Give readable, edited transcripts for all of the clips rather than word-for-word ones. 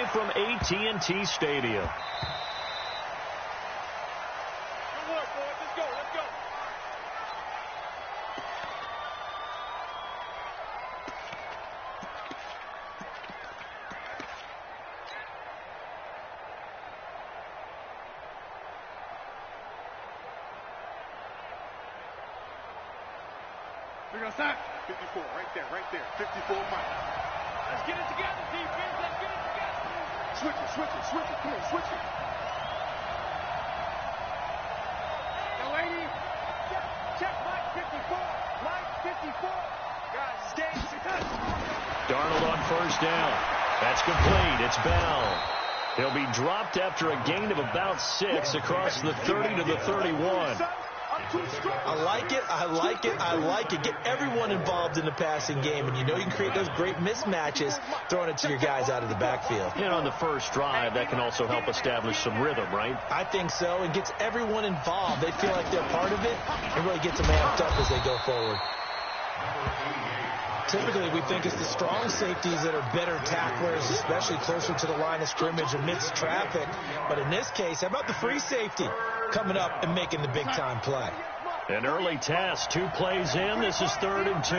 live from AT&T Stadium. We're going to stop. 54, right there. 54 Mike. Let's get it together, defense. Let's get it together. Switch it. Come on, switch it. Now, lady. Check Mike 54. Mike 54. Guys, stay. Darnold on first down. That's complete. It's Bell. He'll be dropped after a gain of about 6 across the 30 to the 31. I like it. Get everyone involved in the passing game, and you know you can create those great mismatches throwing it to your guys out of the backfield. And on the first drive, that can also help establish some rhythm, right? I think so. It gets everyone involved. They feel like they're part of it and really gets them amped up as they go forward. Typically, we think it's the strong safeties that are better tacklers, especially closer to the line of scrimmage amidst traffic. But in this case, how about the free safety coming up and making the big-time play? An early test, 2 plays in. This is 3rd and 2.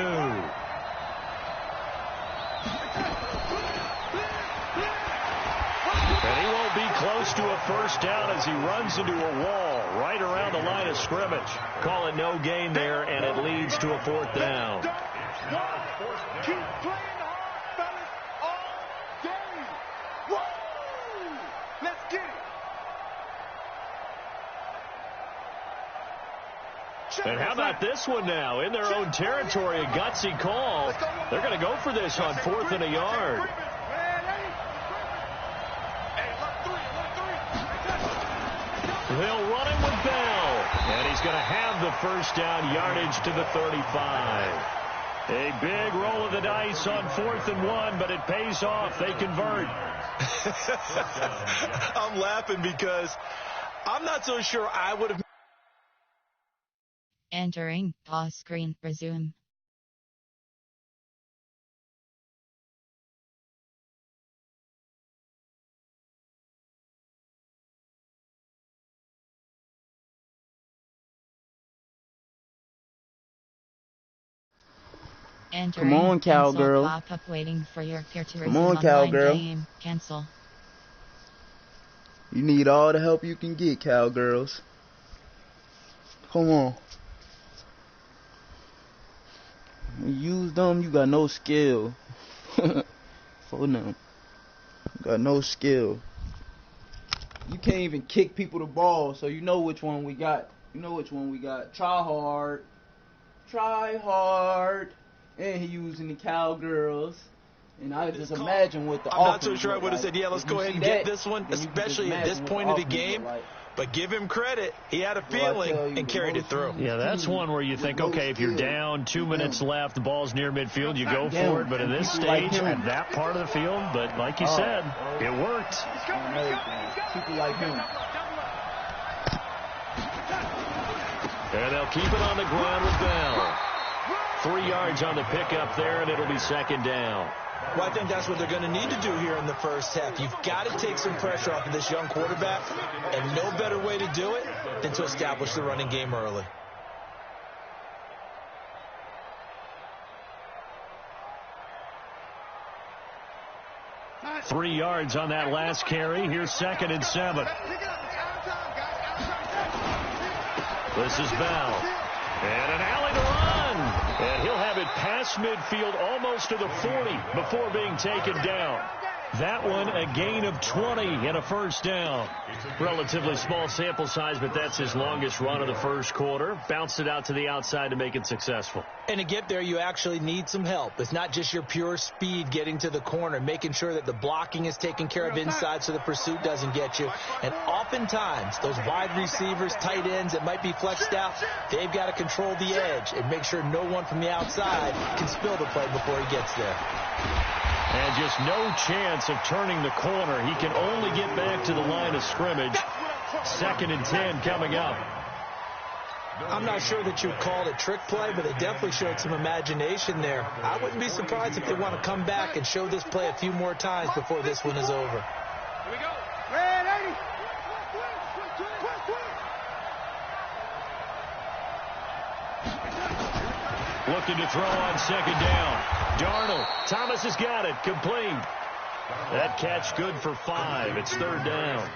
And he won't be close to a first down as he runs into a wall right around the line of scrimmage. Call it no gain there, and it leads to a 4th down. Keep playing hard, fellas, all game. Woo! Let's get it. And how about this one now? In their own territory, a gutsy call. They're going to go for this on 4th and a yard. They'll run it with Bell. And he's going to have the first down, yardage to the 35. A big roll of the dice on 4th and 1, but it pays off. They convert. I'm laughing because I'm not so sure I would have. Entering pause screen, resume. Come on, cowgirl. Pop-up waiting for your peer to Come on, cowgirl. Game. Cancel. You need all the help you can get, cowgirls. Come on. Use them, you got no skill. For them. You got no skill. You can't even kick people the ball, so you know which one we got. Try hard. And he using the cowgirls. And I just imagine what the I'm not so sure I would have said, yeah, let's go ahead and get this one, especially at this point of the game. But give him credit. He had a feeling and carried it through. Yeah, that's one where you think, okay, if you're down, 2 minutes left, the ball's near midfield, you go for it. But in this stage, at that part of the field, but like you said, it worked. People like him. And they'll keep it on the ground with Bell. 3 yards on the pickup there, and it'll be 2nd down. Well, I think that's what they're going to need to do here in the first half. You've got to take some pressure off of this young quarterback, and no better way to do it than to establish the running game early. Three yards on that last carry. Here's 2nd and 7. This is Bell. And an alley to run. And he'll have it past midfield almost to the 40 before being taken down. That one a gain of 20 and a first down. Relatively small sample size, but that's his longest run of the first quarter. Bounced it out to the outside to make it successful. And to get there, you actually need some help. It's not just your pure speed getting to the corner, making sure that the blocking is taken care of inside so the pursuit doesn't get you. And oftentimes, those wide receivers, tight ends that might be flexed out, they've got to control the edge and make sure no one from the outside can spill the play before he gets there. And just no chance of turning the corner. He can only get back to the line of scrimmage. 2nd and 10 coming up. I'm not sure that you'd call it a trick play, but they definitely showed some imagination there. I wouldn't be surprised if they want to come back and show this play a few more times before this one is over. Here we go. Red 80. Looking to throw on second down. Darnold. Thomas has got it. Complete. That catch good for 5. It's third down.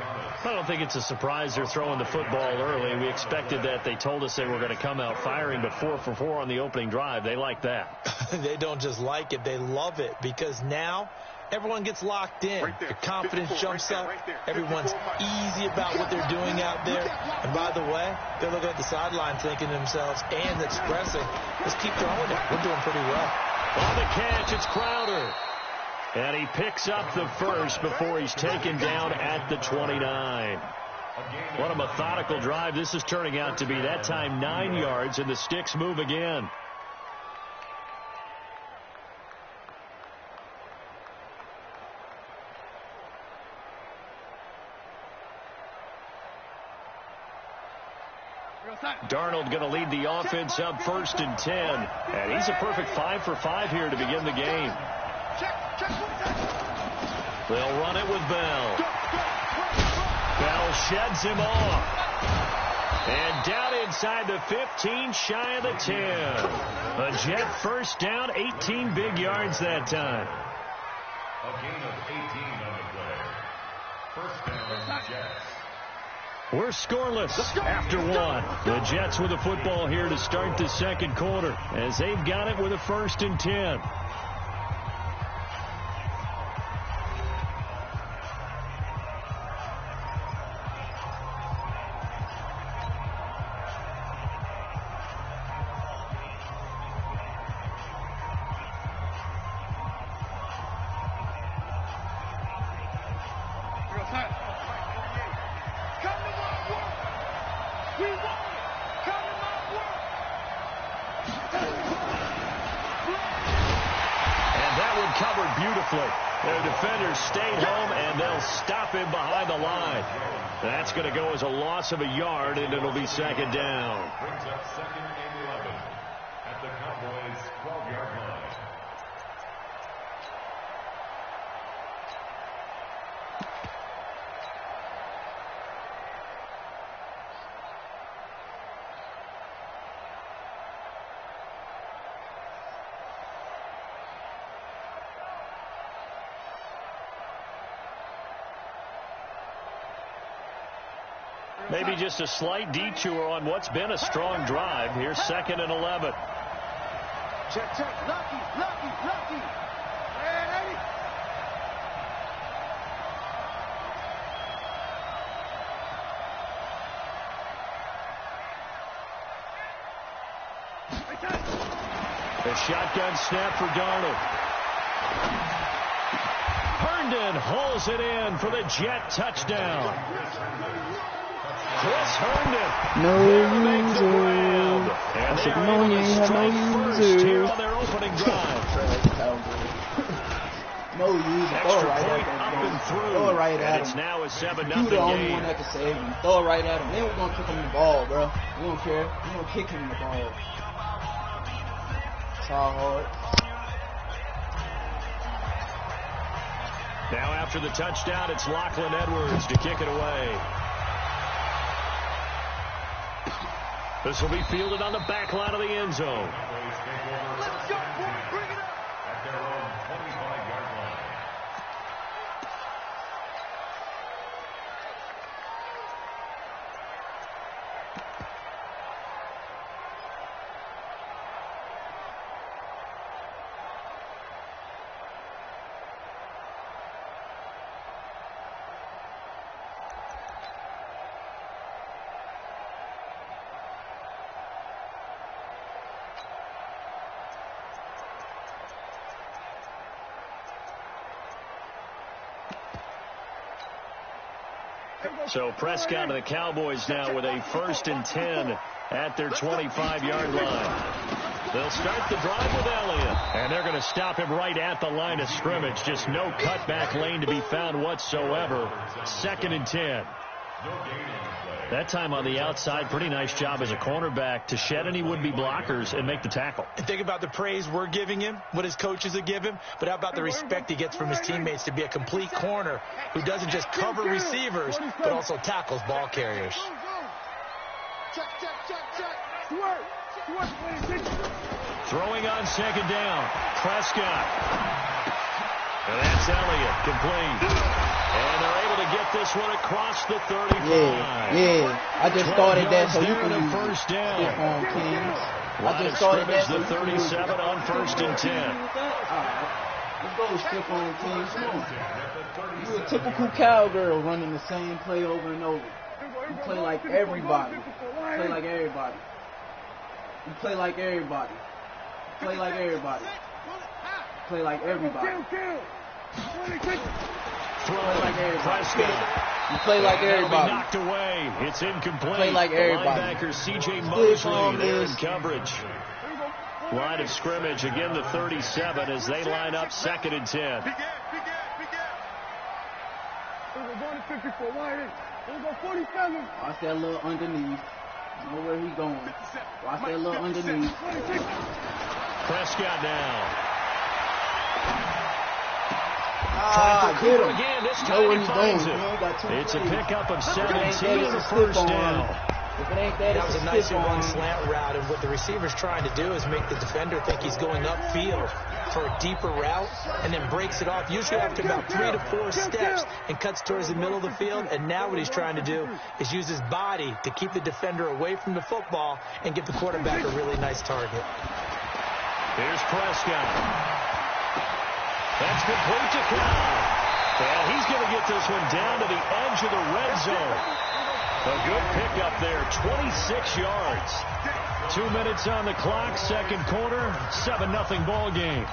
I don't think it's a surprise they're throwing the football early. We expected that. They told us they were going to come out firing, but 4 for 4 on the opening drive. They like that. They don't just like it. They love it because now everyone gets locked in. Your confidence jumps up. Everyone's easy about what they're doing out there. And by the way, they're looking at the sideline thinking to themselves and expressing, let's keep throwing it. We're doing pretty well. On the catch, it's Crowder. And he picks up the first before he's taken down at the 29. What a methodical drive this is turning out to be. That time 9 yards, and the sticks move again. Darnold going to lead the offense up 1st and 10. And he's a perfect 5 for 5 here to begin the game. They'll run it with Bell. Bell sheds him off. And down inside the 15, shy of the 10. A Jet first down, 18 big yards that time. A gain of 18 on the play. First down, Jets. We're scoreless after 1. The Jets with the football here to start the second quarter as they've got it with a 1st and 10. Covered beautifully. Their defenders stayed home, and they'll stop him behind the line. That's going to go as a loss of a yard, and it'll be second down. Brings up 2nd and 11 at the Cowboys' 12-yard line. Maybe just a slight detour on what's been a strong drive. Here's 2nd and 11. Check. Lucky. Red 80. The shotgun snap for Darnold. Herndon hauls it in for the Jet touchdown. Chris Herndon. No user. And I said, they're no, able you to ain't have strike no first here user. on their opening drive. No user. Throw it Extra right point at up him. and through. Throw it right And at it's him. now a 7-0 You the only game. one that can save him. Throw it right at him. Then we're going to kick him the ball, bro. We don't care. We're going to kick him the ball. It's all hard. Now after the touchdown, it's Lachlan Edwards to kick it away. This will be fielded on the back line of the end zone. Let's go, boy. Bring it up. At their own 25-yard line. So Prescott and the Cowboys now with a 1st and 10 at their 25-yard line. They'll start the drive with Elliott, and they're going to stop him right at the line of scrimmage. Just no cutback lane to be found whatsoever. 2nd and 10. That time on the outside, pretty nice job as a cornerback to shed any would-be blockers and make the tackle. And think about the praise we're giving him, what his coaches have given him, but how about the respect he gets from his teammates to be a complete corner who doesn't just cover receivers, but also tackles ball carriers. Throwing on second down, Prescott. And that's Elliott, complete. And they're able to get this one across the 35. Yeah. I just started that so you can use use first down. on Kings. I just started that the 37 on 1st and 10. All right. Let's go stiff on Kings. Come on. You a typical cowgirl running the same play over and over. You play like everybody. Play like everybody. You play like everybody. Play like everybody. Play like everybody. Throwing like everybody. Prescott. You play like everybody. Knocked away. It's incomplete. Play like everybody. Linebacker C.J. Mosley there in coverage. Line of scrimmage, again the 37 as they line up 2nd and 10. Watch that little underneath. Know where he going. Watch that little underneath. Prescott now. Get him. Again, this Know time where he he's finds going. it. You ain't got 2 It's a plays. pickup of If it ain't 17 that, and a it's a first slip down. on. If it ain't that, That it's was a a nice slip run on. slant route, and what the receiver's trying to do is make the defender think he's going upfield for a deeper route, and then breaks it off, usually after about 3 to 4 steps, and cuts towards the middle of the field. And now what he's trying to do is use his body to keep the defender away from the football and give the quarterback a really nice target. Here's Prescott. That's complete to Cobb. And he's going to get this one down to the edge of the red zone. A good pickup there, 26 yards. 2 minutes on the clock, second quarter, 7-0 ball game.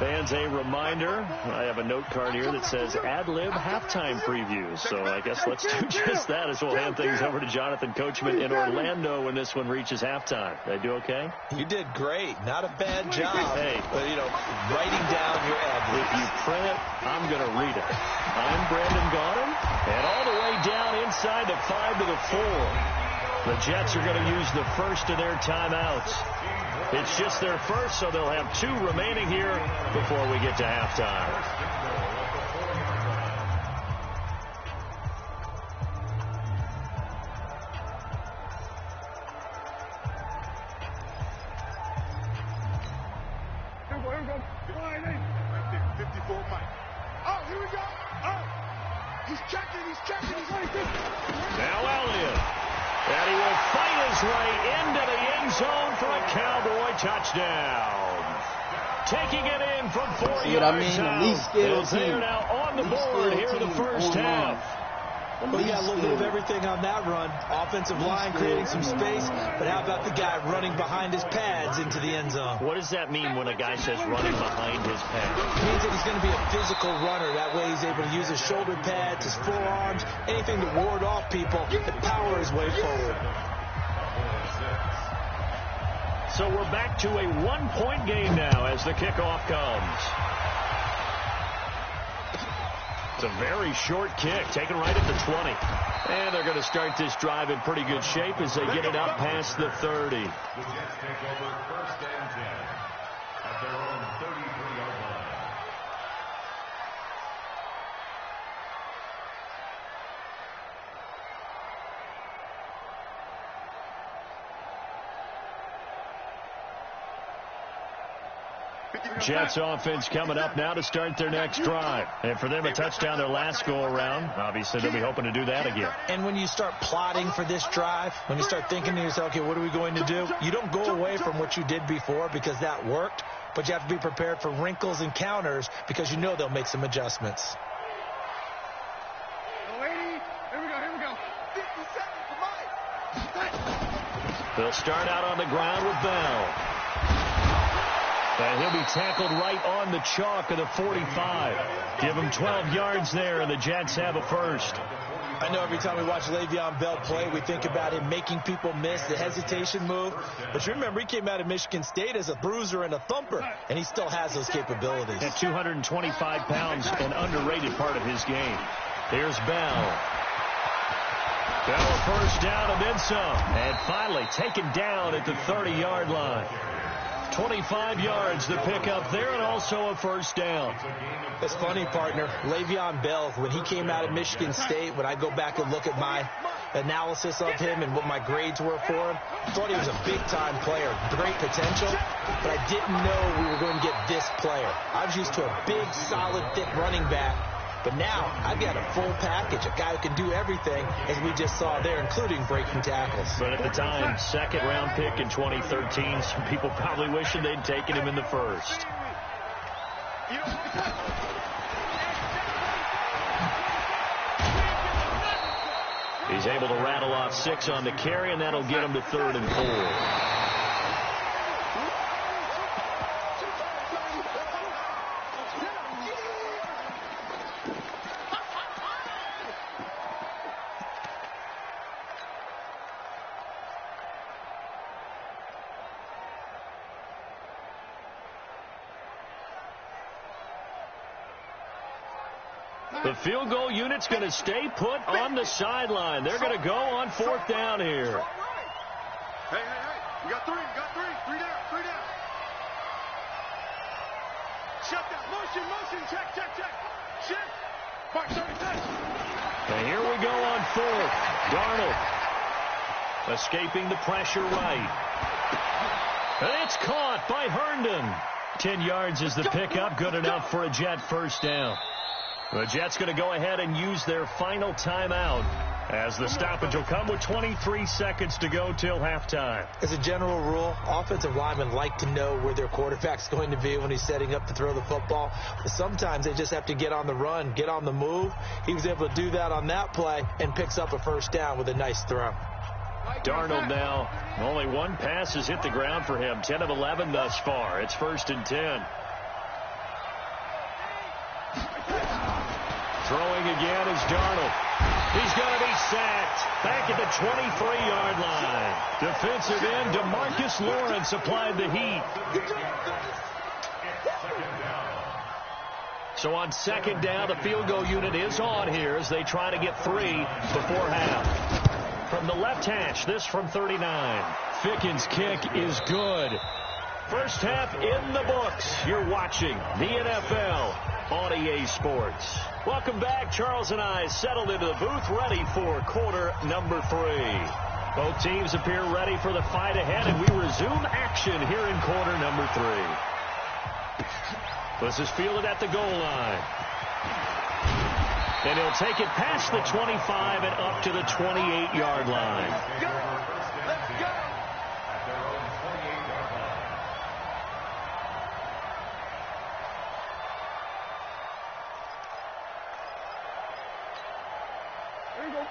Fans, a reminder, I have a note card here that says ad-lib halftime preview. So I guess let's do just that as we'll hand things over to Jonathan Coachman in Orlando when this one reaches halftime. Did I do okay? You did great. Not a bad job. Hey. But, writing down your ad-libs. If you print it, I'm going to read it. I'm Brandon Gaudin, and all the way down inside the 5 to the 4. The Jets are going to use the first of their timeouts. It's just their first, so they'll have 2 remaining here before we get to halftime. Here we go. Right there, 54 Mike. Oh, here we go. Oh, he's checking. Now Elliott. And he will fight his way into the end zone for a Cowboy touchdown. Taking it in from 4 See what I yards mean? out. The least skilled They're team. now on the Least board skilled here in the team first online. half. We got a little bit of everything on that run. Offensive line creating some space, but how about the guy running behind his pads into the end zone? What does that mean when a guy says running behind his pad? It means that he's going to be a physical runner. That way he's able to use his shoulder pads, his forearms, anything to ward off people and power his way forward. So we're back to a 1-point game now as the kickoff comes. It's a very short kick, taken right at the 20. And they're going to start this drive in pretty good shape as they get it up past the 30. The Jets take over 1st and 10 at their own 33-yard line. Jets offense coming up now to start their next drive. And for them, a touchdown their last go-around. Obviously, they'll be hoping to do that again. And when you start plotting for this drive, when you start thinking to yourself, okay, what are we going to do? You don't go away from what you did before because that worked, but you have to be prepared for wrinkles and counters because you know they'll make some adjustments. Here we go. 50 seconds for Mike. They'll start out on the ground with Bell. And he'll be tackled right on the chalk of the 45. Give him 12 yards there, and the Jets have a first. I know every time we watch Le'Veon Bell play, we think about him making people miss, the hesitation move. But you remember, he came out of Michigan State as a bruiser and a thumper, and he still has those capabilities. At 225 pounds, an underrated part of his game. Here's Bell. Bell a first down and then some. And finally taken down at the 30-yard line. 25 yards the pickup there, and also a first down. It's funny, partner. Le'Veon Bell, when he came out of Michigan State, when I go back and look at my analysis of him and what my grades were for him, I thought he was a big-time player, great potential, but I didn't know we were going to get this player. I was used to a big, solid, thick running back, but now I've got a full package, a guy who can do everything, as we just saw there, including breaking tackles. But at the time, second-round pick in 2013, some people probably wishing they'd taken him in the first. He's able to rattle off 6 on the carry, and that'll get him to 3rd and 4. The field goal unit's going to stay put on the sideline. They're going to go on 4th down here. Hey. You got 3. Three down. Shut that. Motion. Check. Shift. Mark 36. And here we go on 4th. Darnold escaping the pressure right. And it's caught by Herndon. 10 yards is the pickup. Good enough for a Jet first down. The Jets going to go ahead and use their final timeout as the stoppage will come with 23 seconds to go till halftime. As a general rule, offensive linemen like to know where their quarterback's going to be when he's setting up to throw the football. But sometimes they just have to get on the run, get on the move. He was able to do that on that play and picks up a first down with a nice throw. Darnold now, only one pass has hit the ground for him. 10 of 11 thus far. It's 1st and 10. Throwing again is Darnold. He's going to be sacked. Back at the 23-yard line. Defensive end DeMarcus Lawrence applied the heat. So on 2nd down, the field goal unit is on here as they try to get 3 before half. From the left hash, this from 39. Ficken's kick is good. First half in the books. You're watching the NFL on EA Sports. Welcome back. Charles and I settled into the booth, ready for quarter number 3. Both teams appear ready for the fight ahead, and we resume action here in quarter number 3. This is fielded at the goal line. And he'll take it past the 25 and up to the 28-yard line. Let's go.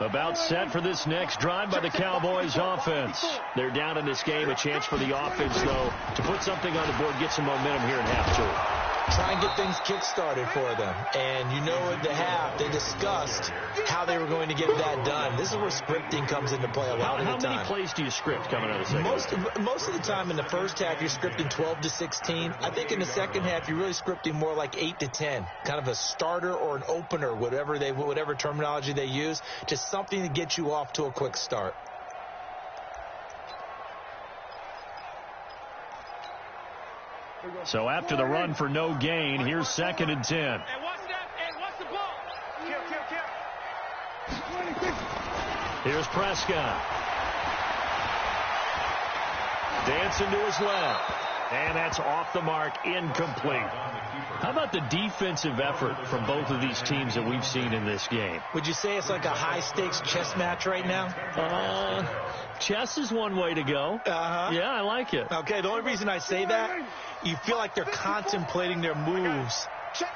About set for this next drive by the Cowboys offense. They're down in this game. A chance for the offense, though, to put something on the board, get some momentum here in half 2. Try and get things kick-started for them. And you know at the half, they discussed how they were going to get that done. This is where scripting comes into play a lot of the time. How many plays do you script coming out of the second? Most of the time in the first half, you're scripting 12 to 16. I think in the second half, you're really scripting more like 8 to 10. Kind of a starter or an opener, whatever terminology they use. Just something to get you off to a quick start. So after the run for no gain, here's 2nd and 10. Hey, watch that. Hey, watch the ball. Kill. Here's Prescott. Dancing to his left. And that's off the mark, incomplete. How about the defensive effort from both of these teams that we've seen in this game? Would you say it's like a high-stakes chess match right now? Chess is one way to go. Yeah, I like it. Okay, the only reason I say that, you feel like they're contemplating their moves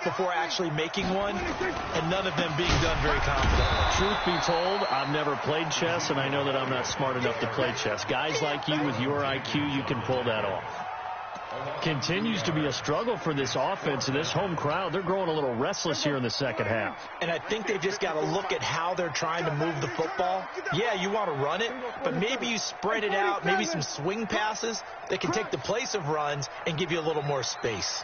before actually making one, and none of them being done very confidently. Truth be told, I've never played chess, and I know that I'm not smart enough to play chess. Guys like you with your IQ, you can pull that off. Continues to be a struggle for this offense and this home crowd. They're growing a little restless here in the second half. And I think they've just got to look at how they're trying to move the football. Yeah, you want to run it, but maybe you spread it out, maybe some swing passes that can take the place of runs and give you a little more space.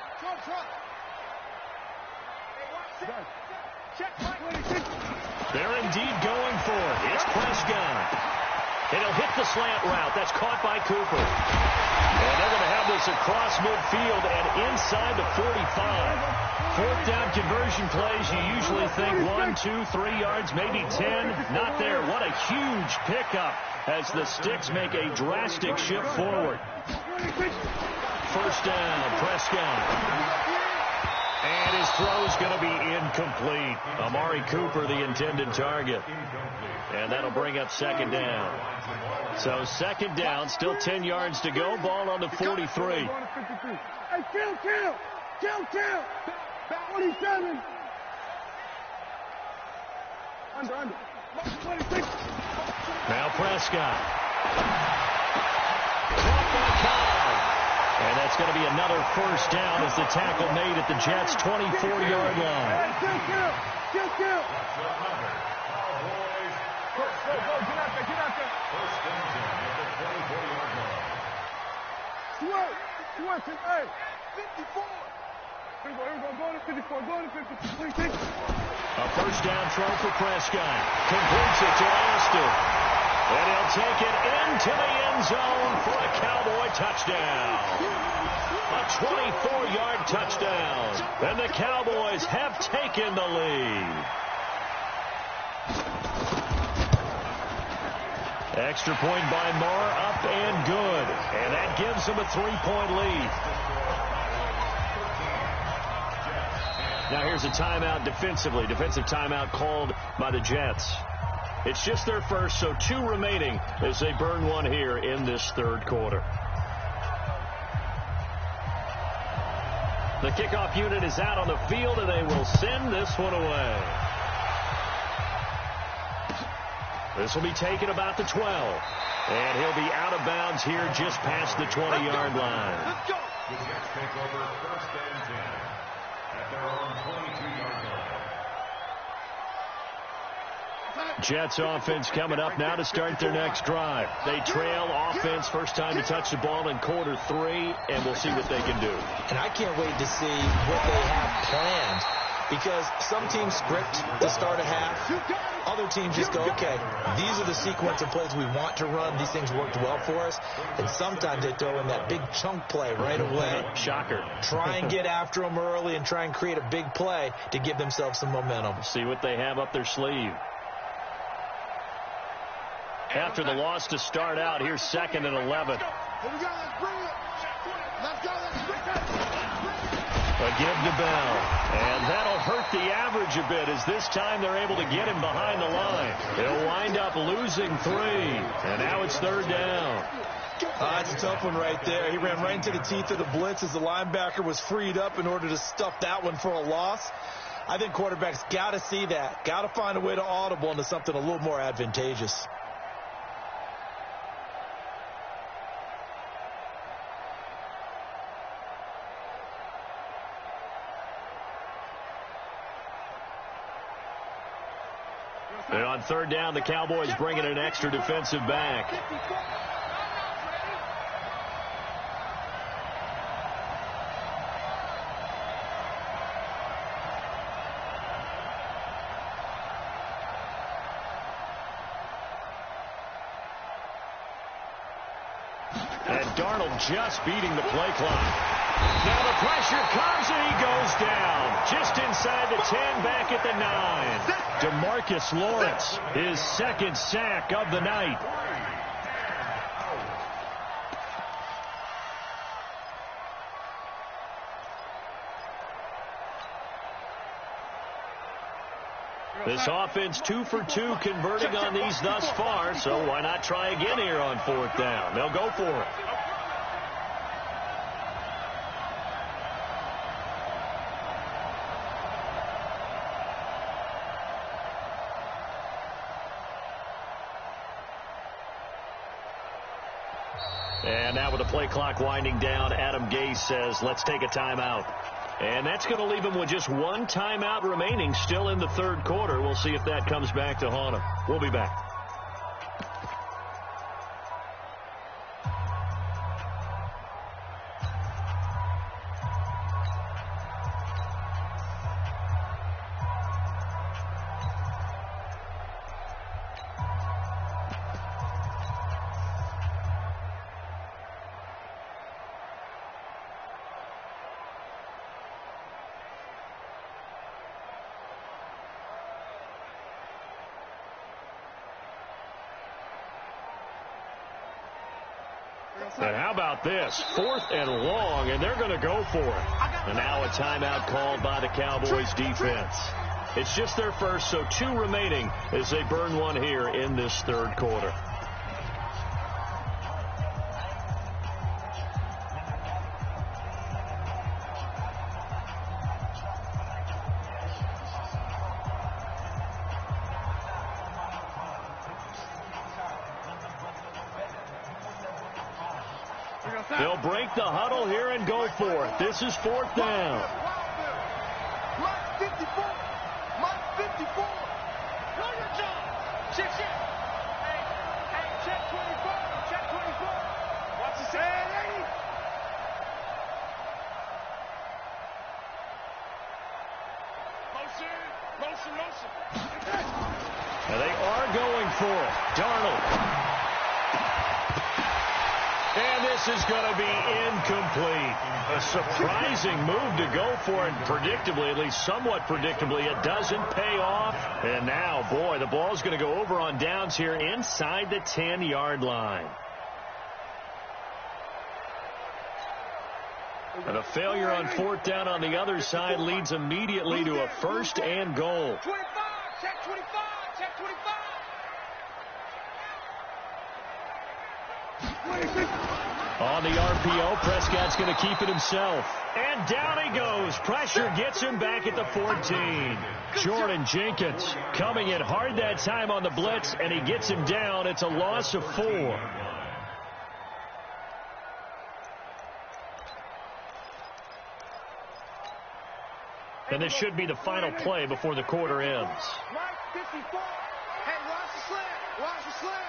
They're indeed going for it. It's Prescott. And he'll hit the slant route. That's caught by Cooper. And they're going to have this across midfield and inside the 45. Fourth down conversion plays, you usually think 1, 2, 3 yards, maybe 10. Not there. What a huge pickup as the Sticks make a drastic shift forward. First down, Prescott. And his throw's going to be incomplete. Amari Cooper, the intended target. And that'll bring up second down. So second down, still 10 yards to go. Ball on the 43. Hey, kill. 27. Under. 26. Now Prescott. Caught by Cobb. And that's going to be another first down as the tackle made at the Jets' 24-yard line. Kill. Go, get out there. First down at the 24-yard line. Sweat, hey, 54. Here we go, go to 54, go to 56. A first down throw for Prescott. Completes it to Austin. And he'll take it into the end zone for a Cowboy touchdown. A 24-yard touchdown. And the Cowboys have taken the lead. Extra point by Marr, up and good. And that gives them a 3-point lead. Now here's a timeout defensively. Defensive timeout called by the Jets. It's just their first, so 2 remaining as they burn one here in this third quarter. The kickoff unit is out on the field, and they will send this one away. This will be taken about the 12. And he'll be out of bounds here just past the 20-yard line. The Jets take over first and 10 at their own 22-yard line. Jets offense coming up now to start their next drive. They trail offense, first time to touch the ball in quarter 3, and we'll see what they can do. And I can't wait to see what they have planned, because some teams script to start a half. Other teams just go, okay, these are the sequence of plays we want to run. These things worked well for us. And sometimes they throw in that big chunk play right away. Shocker. Try and get after them early and try and create a big play to give themselves some momentum. See what they have up their sleeve. After the loss to start out, here's 2nd and 11. Here we go, let's bring it. Let's go, A give to Bell. And that'll hurt the average a bit, as this time they're able to get him behind the line. He'll wind up losing 3. And now it's 3rd down. That's a tough one right there. He ran right into the teeth of the blitz as the linebacker was freed up in order to stuff that one for a loss. I think quarterbacks got to see that. Got to find a way to audible into something a little more advantageous. And on 3rd down, the Cowboys bring in an extra defensive back. And Darnold just beating the play clock. Now the pressure comes and he goes down. Just inside the 10, back at the 9. DeMarcus Lawrence, his 2nd sack of the night. This offense 2 for 2 converting on these thus far, so why not try again here on 4th down? They'll go for it. And now with the play clock winding down, Adam Gase says, let's take a timeout. And that's going to leave him with just 1 timeout remaining still in the 3rd quarter. We'll see if that comes back to haunt him. We'll be back. And how about this? 4th and long, and they're going to go for it. And now a timeout called by the Cowboys defense. It's just their first, so 2 remaining as they burn one here in this 3rd quarter. They'll break the huddle here and go for it. This is 4th down. Mark 54. Mark 54. Know your job. Check. Hey, check 24. Check 24. Watch the side, lady. Motion. And they are going for it. Darnold. And this is going to be incomplete. A surprising move to go for it. Predictably, at least somewhat predictably, it doesn't pay off. And now, boy, the ball's going to go over on downs here inside the 10-yard line. And a failure on 4th down on the other side leads immediately to a 1st and goal. 25. Check 25. Check 25. On the RPO, Prescott's going to keep it himself. And down he goes. Pressure gets him back at the 14. Jordan Jenkins coming in hard that time on the blitz, and he gets him down. It's a loss of 4. And this should be the final play before the quarter ends. Mark 54. Hey, watch the slant. Watch the slant.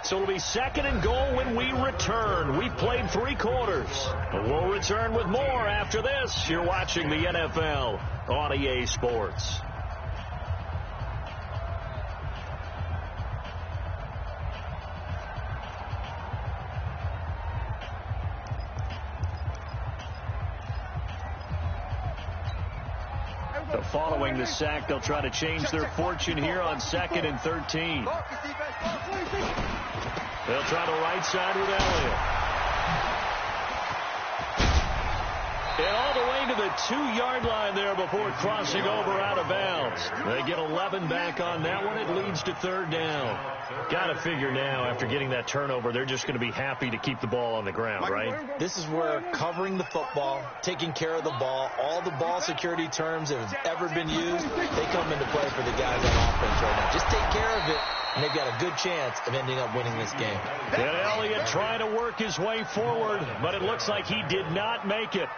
So it'll be 2nd and goal when we return. We've played 3 quarters. We'll return with more after this. You're watching the NFL on EA Sports. So following the sack, they'll try to change their fortune here on 2nd and 13. They'll try the right side with Elliott. And all the way to the 2-yard line there before crossing over out of bounds. They get 11 back on that one. It leads to 3rd down. Got to figure now, after getting that turnover, they're just going to be happy to keep the ball on the ground, right? This is where covering the football, taking care of the ball, all the ball security terms that have ever been used, they come into play for the guys on offense right now. Just take care of it, and they've got a good chance of ending up winning this game. And Elliott trying to work his way forward, but it looks like he did not make it.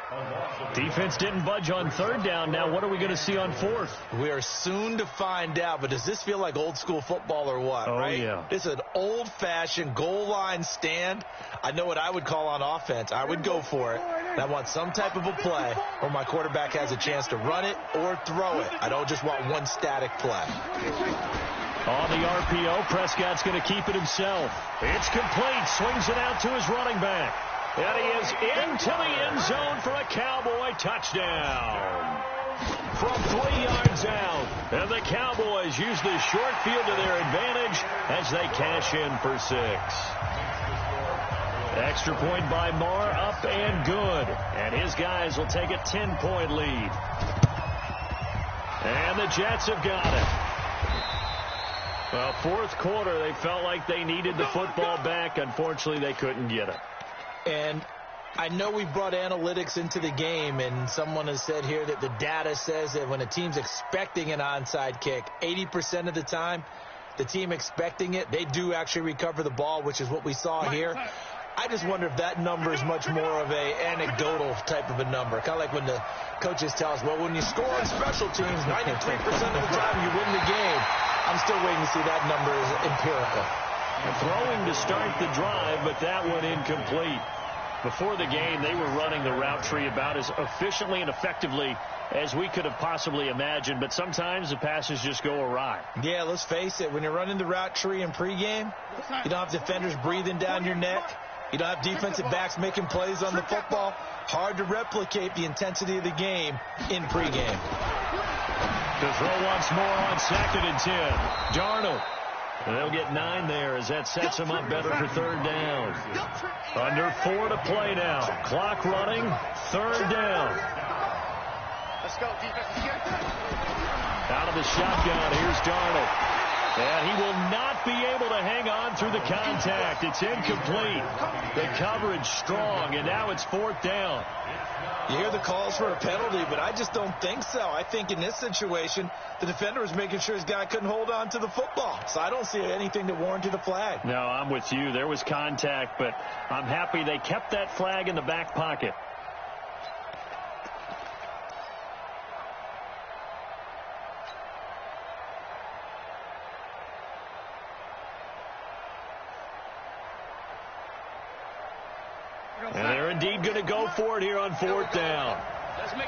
Defense didn't budge on 3rd down. Now what are we going to see on 4th? We are soon to find out, but does this feel like old school football or what, right? Yeah. This is an old-fashioned goal line stand. I know what I would call on offense. I would go for it. And I want some type of a play where my quarterback has a chance to run it or throw it. I don't just want one static play. On the RPO, Prescott's going to keep it himself. It's complete. Swings it out to his running back. And he is into the end zone for a Cowboy touchdown. From 3 yards out. And the Cowboys use the short field to their advantage as they cash in for 6. Extra point by Marr, up and good. And his guys will take a 10-point lead. And the Jets have got it. Well, 4th quarter, they felt like they needed the football back. Unfortunately, they couldn't get it. And I know we brought analytics into the game, and someone has said here that the data says that when a team's expecting an onside kick, 80% of the time, the team expecting it, they do actually recover the ball, which is what we saw here. I just wonder if that number is much more of a anecdotal type of a number. Kind of like when the coaches tell us, well, when you score on special teams, 93% of the time you win the game. I'm still waiting to see that number is empirical. Throwing to start the drive, but that one incomplete. Before the game, they were running the route tree about as efficiently and effectively as we could have possibly imagined, but sometimes the passes just go awry. Yeah, let's face it. When you're running the route tree in pregame, you don't have defenders breathing down your neck. You don't have defensive backs making plays on the football. Hard to replicate the intensity of the game in pregame. To throw once more on 2nd and 10. Darnold. And they'll get 9 there as that sets them up better for third down. Under 4 to play now. Clock running. Third down. Let's go, defense. Out of the shotgun, here's Darnold. And he will not be able to hang on through the contact. It's incomplete. The coverage strong, and now it's 4th down. You hear the calls for a penalty, but I just don't think so. I think in this situation, the defender was making sure his guy couldn't hold on to the football. So I don't see anything that warranted a flag. No, I'm with you. There was contact, but I'm happy they kept that flag in the back pocket. And they're indeed going to go for it here on 4th down.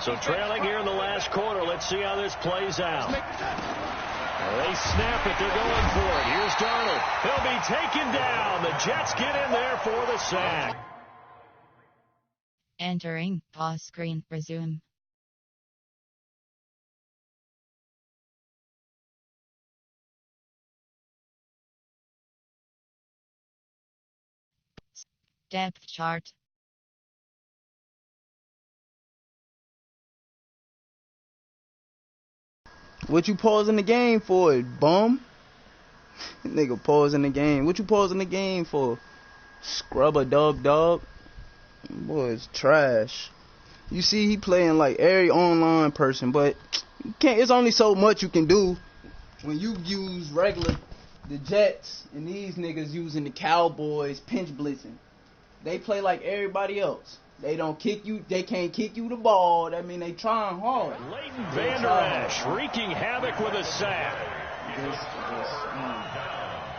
So trailing here in the last quarter. Let's see how this plays out. They snap it. They're going for it. Here's Darnold. He'll be taken down. The Jets get in there for the sack. Entering pause screen. Resume. Depth chart. What you pausing the game for, bum? Nigga pausing the game. What you pausing the game for? Scrub a dub. Boy, it's trash. You see, he playing like every online person, but you can't. It's only so much you can do when you use the Jets, and these niggas using the Cowboys pinch blitzing. They play like everybody else. They don't kick you. They can't kick you the ball. That mean they trying hard. Leighton Vander Esch wreaking havoc with a sack.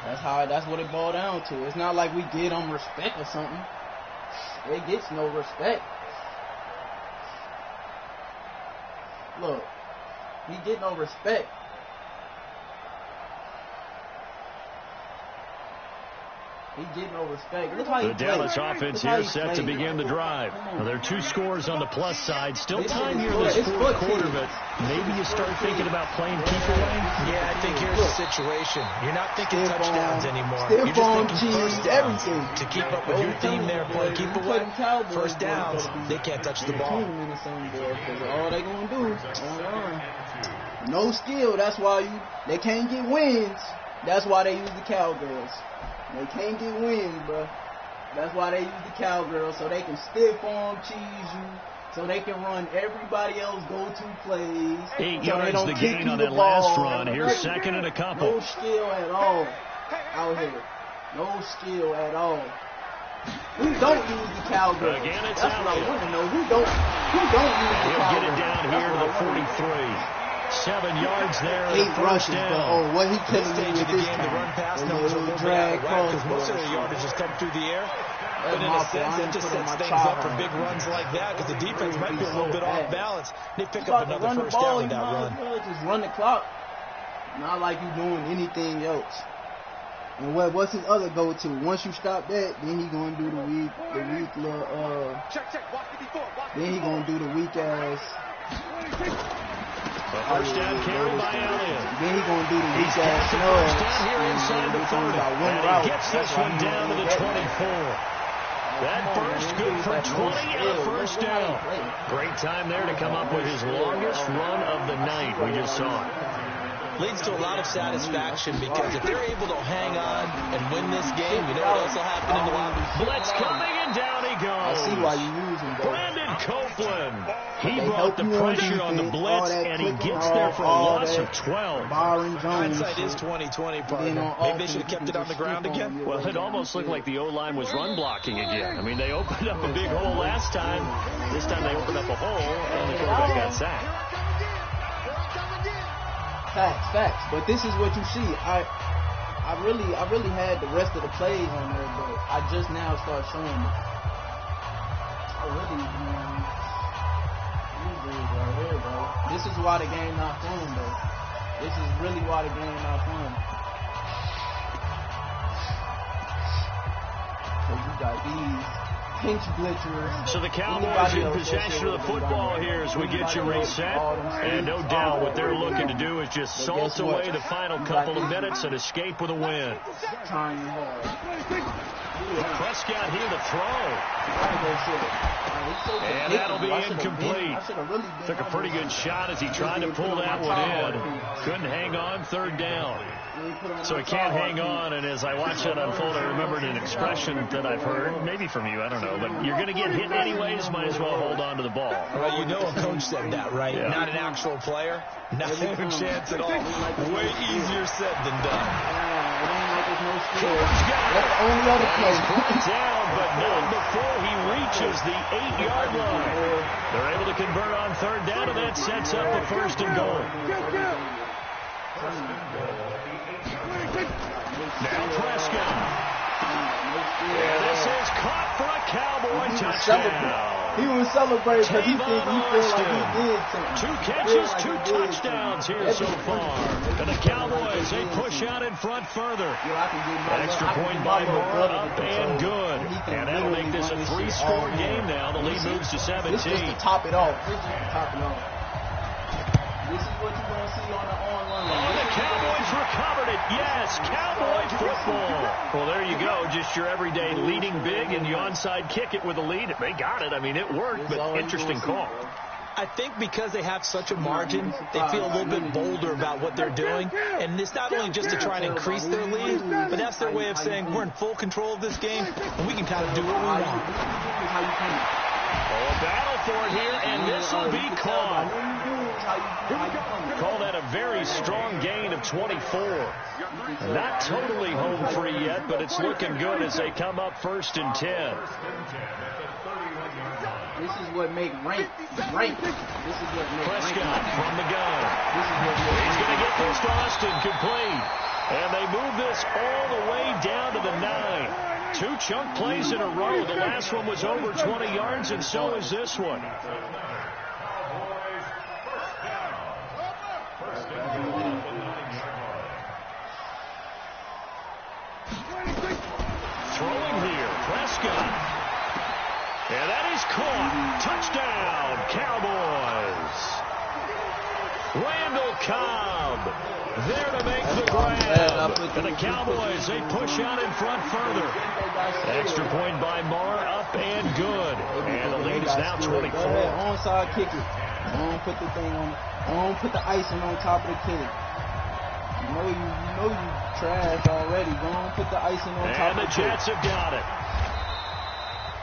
That's what it boiled down to. It's not like we get them respect or something. They gets no respect. Look, we get no respect. He get no respect. Look how the Dallas offense here set to begin the drive. Well, there are 2 scores on the plus side. Still time here in this 4th quarter, but maybe you start thinking about playing keep away. Yeah, I think here's the situation. You're not thinking touchdowns anymore. You're just thinking first downs. To keep up with your team there playing keep away. First downs, they can't touch the ball. All they gonna do is online. No skill. That's why they can't get wins. That's why they use the Cowgirls. They can't get wins, bro. That's why they use the Cowgirls, so they can stiff arm cheese you, so they can run everybody else go-to plays. 8 so yards the gain on that last run. Here's 2nd and a couple. No skill at all out here. No skill at all. Who don't use the Cowgirls? Again, it's That's what I want to know. Who don't use the Cowgirls? He'll get it down here to the 43. 7 yards there. 8 rushes, but what he telling me with this game, the run pass time? numbers are a little bit out of whack because most of the yardage just come through the air. But in a sense, that just sets things up for big runs like that because the defense might be a little bit off balance. They pick up another first down with that run. Just run the clock. Not like you doing anything else. And what's his other go-to? Once you stop that, then he gonna do the weak little then he gonna do the weak ass. First down carry by Elliott. Then he gonna do the weak ass snubs. Down here inside the 30. And he gets this one down to the 24. That first good for 20 and a first down. Great time there to come up with his longest run of the night. We just saw it. Leads to a lot of satisfaction because if they're able to hang on and win this game, you know what else will happen in the lobby? Blitz coming and down he goes. I see why you use him, though. Brandon Copeland. He brought the pressure on the blitz, and he gets there for a loss of 12. Hindsight is 20/20, partner. Maybe they should have kept it on the ground again. Well, it almost looked like the O-line was run blocking again. I mean, they opened up a big hole last time. This time they opened up a hole, and the quarterback got sacked. Facts. But this is what you see. I really had the rest of the plays on there, but I just now start showing it. I really, right here, bro. This is why the game not fun, though. This is really why the game not fun. So you got these pinch blitzers. So the Cowboys in possession of the football here as we get you reset. And no doubt what they're looking to do is just salt away the final couple of minutes and escape with a win. Prescott here to throw. And that'll be incomplete. Took a pretty good shot as he tried to pull that one in. Couldn't hang on, third down. So he can't hang on, and as I watch that unfold, I remembered an expression that I've heard, maybe from you, I don't know, but you're going to get hit anyways, might as well hold on to the ball. Well, you know a coach said that, right? Yeah. Not an actual player. Not a chance at all. Way easier said than done. Cooper's got it. Only other play. He's down, but not before he reaches the 8-yard line. They're able to convert on third down, and that sets up a first and goal. Now Prescott. And this is caught for a Cowboy touchdown. He was celebrating because he felt like he did something. 2 catches, 2 touchdowns here so far. And the Cowboys, they push out in front further. Extra point by Moore, up and good. And that'll make this a 3-score game now. The lead moves to 17. This is to top it off. This is what you're going to see on the online. Oh, the Cowboys recovered it. Yes, Cowboy football. Well, there you go. Just your everyday leading big, and you onside kick it with a lead. They got it. I mean, it worked, but interesting call. I think because they have such a margin, they feel a little bit bolder about what they're doing. And it's not only just to try and increase their lead, but that's their way of saying we're in full control of this game, and we can kind of do what we want. Oh, a battle for it here, and this will be caught. Call that a very strong gain of 24. Not totally home free yet, but it's looking good as they come up 1st and 10. This is what make rank. This is what make Prescott from the gun. He's going to get this to Austin complete. And they move this all the way down to the 9. 2 chunk plays in a row. The last one was over 20 yards, and so is this one. Throwing here, Prescott. And that is caught. Touchdown, Cowboys. Randall Cobb there to make the grab. And the Cowboys, they push out in front further. Extra point by Marr, up and good. And the lead is now 24. Onside kick it. Don't put the thing on it. Don't put the icing on top of the kick. You know you trash already. Don't put the icing on top of the kick. And the Jets have got it.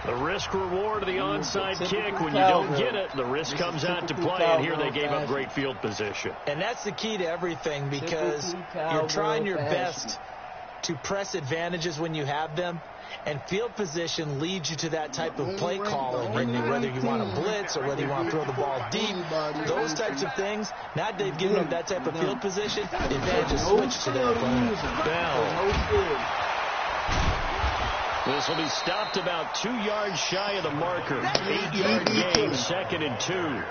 The risk reward of the onside kick, when you don't get it, the risk comes out to play, and here they gave up great field position. And that's the key to everything, because you're trying your best to press advantages when you have them, and field position leads you to that type of play calling, whether you want to blitz or whether you want to throw the ball deep, those types of things. Now they've given up that type of field position, the advantage is switched to their opponent. Bell. This will be stopped about 2 yards shy of the marker. 8-yard gain, 2nd and 2.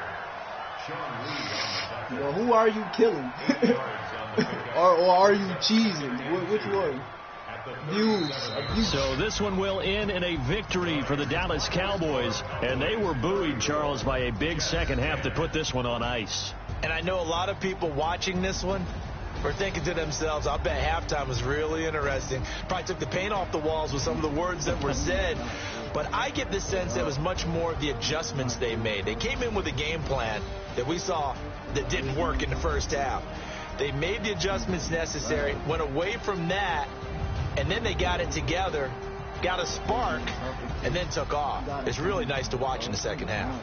Well, who are you killing? or are you cheesing? Which one? Abuse. So this one will end in a victory for the Dallas Cowboys. And they were buoyed, Charles, by a big second half to put this one on ice. And I know a lot of people watching this one are thinking to themselves, I bet halftime was really interesting. Probably took the paint off the walls with some of the words that were said. But I get the sense that it was much more of the adjustments they made. They came in with a game plan that we saw that didn't work in the first half. They made the adjustments necessary, went away from that, and then they got it together, got a spark, and then took off. It's really nice to watch in the second half.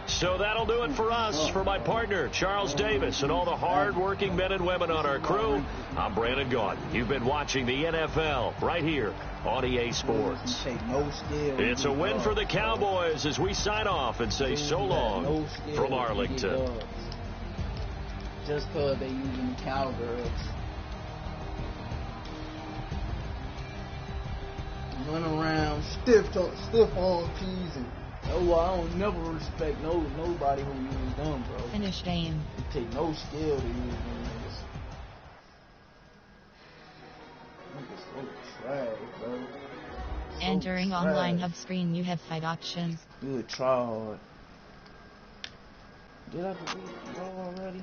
So that'll do it for us. For my partner, Charles Davis, and all the hard-working men and women on our crew, I'm Brandon Gaudin. You've been watching the NFL right here on EA Sports. It's a win for the Cowboys as we sign off and say so long from Arlington. Just because they using cowgirls. Run around stiff arm cheesing. Oh, I don't never respect nobody who uses them, bro. Finish game. It take no skill to use them niggas. Niggas so trash, bro. Entering online hub screen, you have 5 options. You would try hard. Did I delete it already?